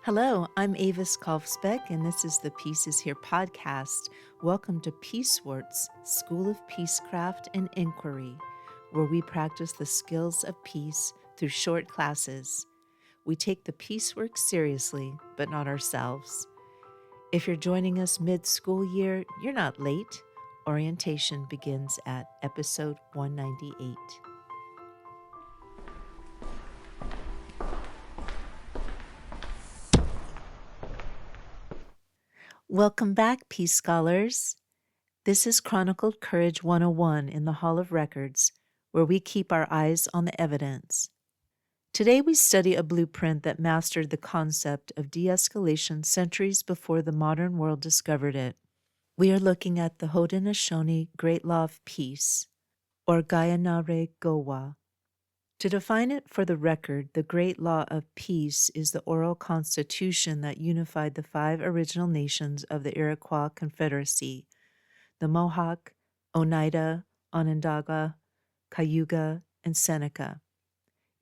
Hello, I'm Avis Kalfsbeck, and this is the Peace is Here podcast. Welcome to Peacewarts, School of Peacecraft and Inquiry, where we practice the skills of peace through short classes. We take the peace work seriously, but not ourselves. If you're joining us mid-school year, you're not late. Orientation begins at episode 198. Welcome back, Peace Scholars. This is Chronicled Courage 101 in the Hall of Records, where we keep our eyes on the evidence. Today we study a blueprint that mastered the concept of de-escalation centuries before the modern world discovered it. We are looking at the Haudenosaunee Great Law of Peace, or Gayanare Gowa. To define it for the record, the Great Law of Peace is the oral constitution that unified the 5 original nations of the Iroquois Confederacy: the Mohawk, Oneida, Onondaga, Cayuga, and Seneca.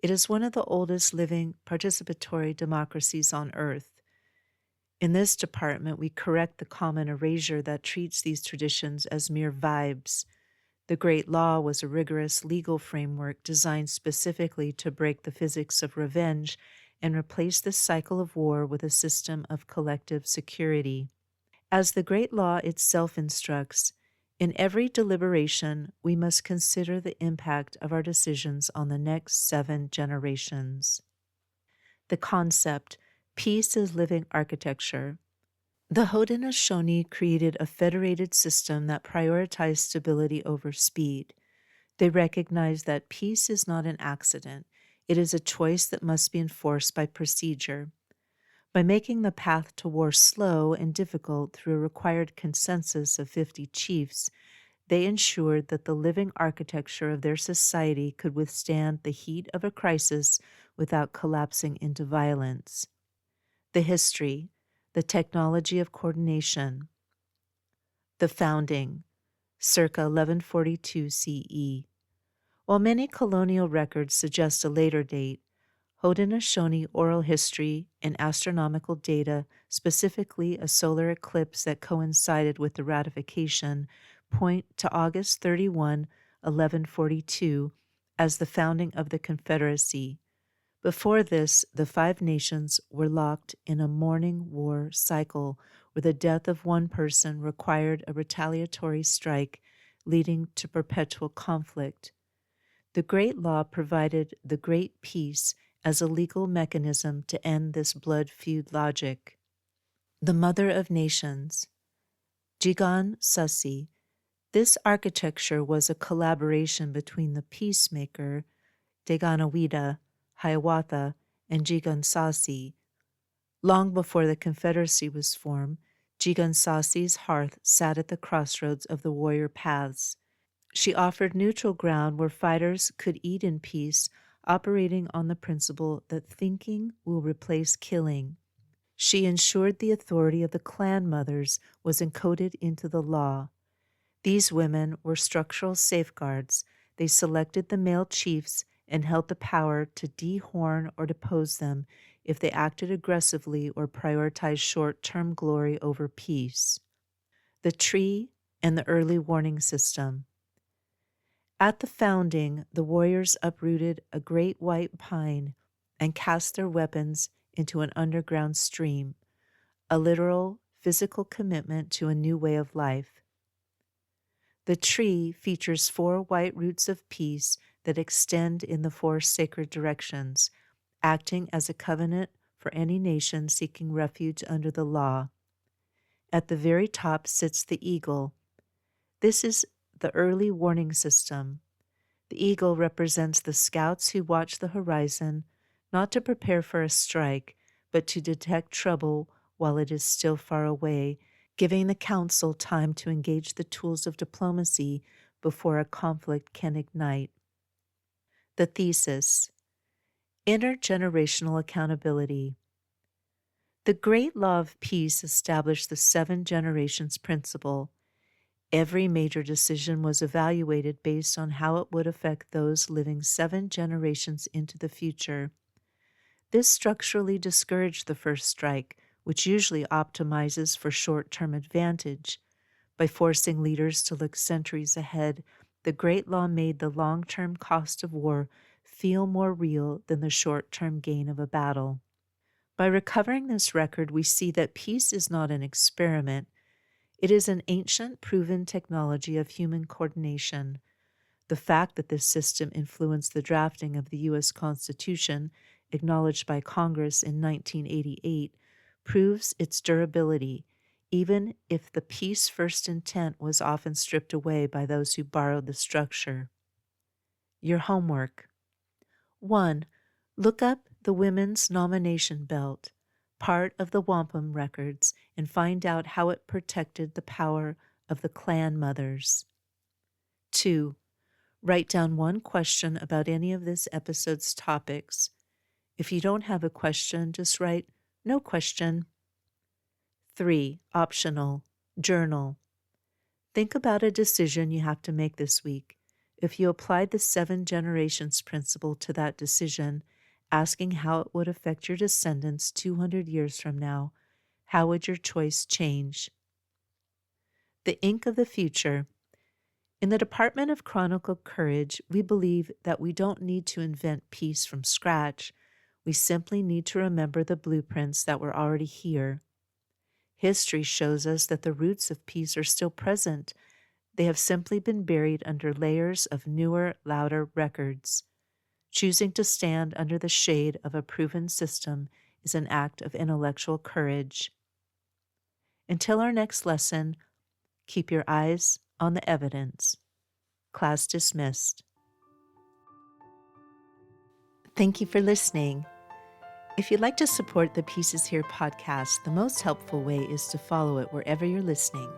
It is one of the oldest living participatory democracies on Earth. In this department, we correct the common erasure that treats these traditions as mere vibes. The Great Law was a rigorous legal framework designed specifically to break the physics of revenge and replace the cycle of war with a system of collective security. As the Great Law itself instructs, in every deliberation, we must consider the impact of our decisions on the next 7 generations. The concept, peace as living architecture. The Haudenosaunee created a federated system that prioritized stability over speed. They recognized that peace is not an accident. It is a choice that must be enforced by procedure. By making the path to war slow and difficult through a required consensus of 50 chiefs, they ensured that the living architecture of their society could withstand the heat of a crisis without collapsing into violence. The history, the technology of coordination. The founding, circa 1142 CE. While many colonial records suggest a later date, Haudenosaunee oral history and astronomical data, specifically a solar eclipse that coincided with the ratification, point to August 31, 1142, as the founding of the Confederacy. Before this, the 5 nations were locked in a mourning war cycle where the death of one person required a retaliatory strike, leading to perpetual conflict. The Great Law provided the Great Peace as a legal mechanism to end this blood feud logic. The Mother of Nations, Jigonhsasee. This architecture was a collaboration between the peacemaker, Descendants, Hiawatha, and Jigonhsasee. Long before the Confederacy was formed, Jigonhsasee's hearth sat at the crossroads of the warrior paths. She offered neutral ground where fighters could eat in peace, operating on the principle that thinking will replace killing. She ensured the authority of the clan mothers was encoded into the law. These women were structural safeguards. They selected the male chiefs and held the power to dehorn or depose them if they acted aggressively or prioritized short-term glory over peace. The tree and the early warning system. At the founding, the warriors uprooted a great white pine and cast their weapons into an underground stream, a literal, physical commitment to a new way of life. The tree features 4 white roots of peace that extend in the 4 sacred directions, acting as a covenant for any nation seeking refuge under the law. At the very top sits the eagle. This is the early warning system. The eagle represents the scouts who watch the horizon, not to prepare for a strike, but to detect trouble while it is still far away, giving the council time to engage the tools of diplomacy before a conflict can ignite. The thesis, intergenerational accountability. The Great Law of Peace established the 7 generations principle. Every major decision was evaluated based on how it would affect those living 7 generations into the future. This structurally discouraged the first strike, which usually optimizes for short-term advantage. By forcing leaders to look centuries ahead, the Great Law made the long-term cost of war feel more real than the short-term gain of a battle. By recovering this record, we see that peace is not an experiment. It is an ancient, proven technology of human coordination. The fact that this system influenced the drafting of the U.S. Constitution, acknowledged by Congress in 1988, proves its durability, even if the peace first intent was often stripped away by those who borrowed the structure. Your homework. 1. Look up the Women's Nomination Belt, part of the wampum records, and find out how it protected the power of the clan mothers. 2. Write down one question about any of this episode's topics. If you don't have a question, just write, "No question." 3. Optional. Journal. Think about a decision you have to make this week. If you applied the 7 generations principle to that decision, asking how it would affect your descendants 200 years from now, how would your choice change? The ink of the future. In the Department of Chronicled Courage, we believe that we don't need to invent peace from scratch. We simply need to remember the blueprints that were already here. History shows us that the roots of peace are still present. They have simply been buried under layers of newer, louder records. Choosing to stand under the shade of a proven system is an act of intellectual courage. Until our next lesson, keep your eyes on the evidence. Class dismissed. Thank you for listening. If you'd like to support the Pieces Here podcast, the most helpful way is to follow it wherever you're listening.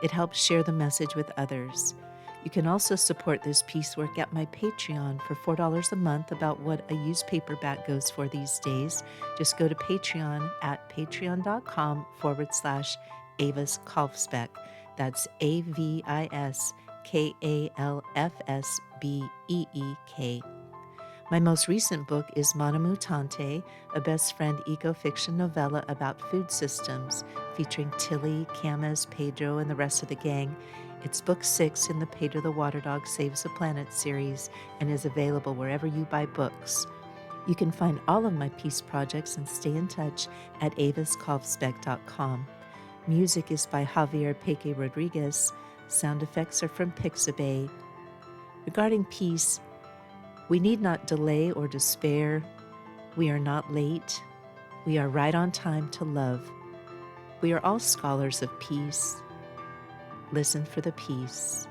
It helps share the message with others. You can also support this piecework at my Patreon for $4 a month, about what a used paperback goes for these days. Just go to Patreon at patreon.com/Avis Kalfsbeck. That's AVISKALFSBEEK. My most recent book is Mana Mutante, a best friend eco-fiction novella about food systems, featuring Tilly, Camas, Pedro, and the rest of the gang. It's book 6 in the Pedro the Water Dog Saves the Planet series and is available wherever you buy books. You can find all of my peace projects and stay in touch at aviskalfsbeck.com. Music is by Javier Peque Rodriguez. Sound effects are from Pixabay. Regarding peace, we need not delay or despair. We are not late. We are right on time to love. We are all scholars of peace. Listen for the peace.